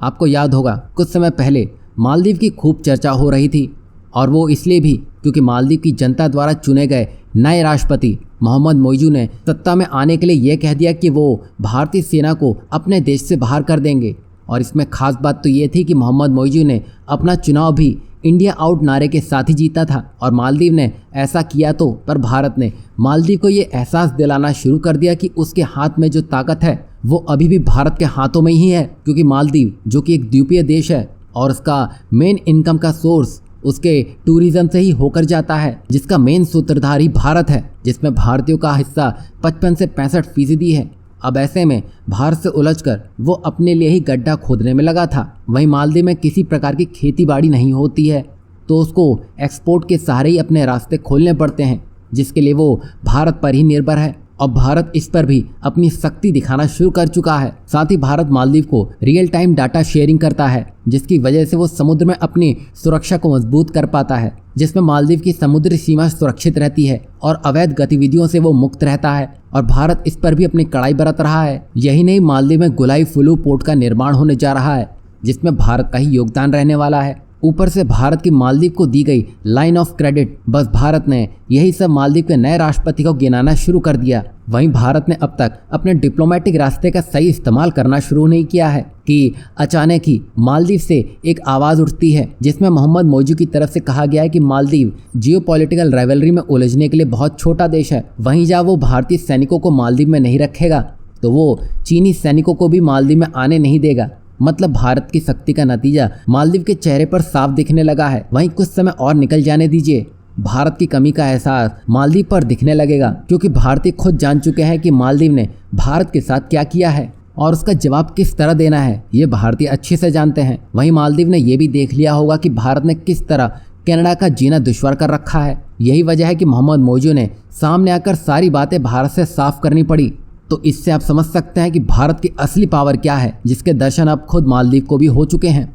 आपको याद होगा कुछ समय पहले मालदीव की खूब चर्चा हो रही थी, और वो इसलिए भी क्योंकि मालदीव की जनता द्वारा चुने गए नए राष्ट्रपति मोहम्मद मोइजू ने सत्ता में आने के लिए यह कह दिया कि वो भारतीय सेना को अपने देश से बाहर कर देंगे। और इसमें खास बात तो ये थी कि मोहम्मद मोइजू ने अपना चुनाव भी इंडिया आउट नारे के साथ ही जीता था, और मालदीव ने ऐसा किया तो पर भारत ने मालदीव को ये एहसास दिलाना शुरू कर दिया कि उसके हाथ में जो ताकत है वो अभी भी भारत के हाथों में ही है। क्योंकि मालदीव जो कि एक द्वीपीय देश है और उसका मेन इनकम का सोर्स उसके टूरिज्म से ही होकर जाता है, जिसका मेन सूत्रधार भारत है, जिसमें भारतीयों का हिस्सा 55 से 65% है। अब ऐसे में भारत से उलझकर वो अपने लिए ही गड्ढा खोदने में लगा था। वहीं मालदीव में किसी प्रकार की खेती बाड़ी नहीं होती है, तो उसको एक्सपोर्ट के सहारे ही अपने रास्ते खोलने पड़ते हैं, जिसके लिए वो भारत पर ही निर्भर है। अब भारत इस पर भी अपनी शक्ति दिखाना शुरू कर चुका है। साथ ही भारत मालदीव को रियल टाइम डाटा शेयरिंग करता है, जिसकी वजह से वो समुद्र में अपनी सुरक्षा को मजबूत कर पाता है, जिसमें मालदीव की समुद्री सीमा सुरक्षित रहती है और अवैध गतिविधियों से वो मुक्त रहता है। और भारत इस पर भी अपनी कड़ाई बरत रहा है। यही नहीं, मालदीव में गुलाई फुलू पोर्ट का निर्माण होने जा रहा है, जिसमें भारत का ही योगदान रहने वाला है। ऊपर से भारत की मालदीव को दी गई लाइन ऑफ क्रेडिट, बस भारत ने यही सब मालदीव के नए राष्ट्रपति को गिनाना शुरू कर दिया। वहीं भारत ने अब तक अपने डिप्लोमेटिक रास्ते का सही इस्तेमाल करना शुरू नहीं किया है कि अचानक ही मालदीव से एक आवाज़ उठती है, जिसमें मोहम्मद मोइजू की तरफ से कहा गया है कि मालदीव जियोपॉलिटिकल राइवलरी में उलझने के लिए बहुत छोटा देश है। वहीं जहाँ वो भारतीय सैनिकों को मालदीव में नहीं रखेगा, तो वो चीनी सैनिकों को भी मालदीव में आने नहीं देगा। मतलब भारत की शक्ति का नतीजा मालदीव के चेहरे पर साफ दिखने लगा है। वहीं कुछ समय और निकल जाने दीजिए, भारत की कमी का एहसास मालदीव पर दिखने लगेगा, क्योंकि भारतीय खुद जान चुके हैं कि मालदीव ने भारत के साथ क्या किया है और उसका जवाब किस तरह देना है, ये भारतीय अच्छे से जानते हैं। वहीं मालदीव ने यह भी देख लिया होगा कि भारत ने किस तरह कनाडा का जीना दुश्वार कर रखा है। यही वजह है कि मोहम्मद मोइजू ने सामने आकर सारी बातें भारत से साफ करनी पड़ी। तो इससे आप समझ सकते हैं कि भारत की असली पावर क्या है, जिसके दर्शन अब खुद मालदीव को भी हो चुके हैं।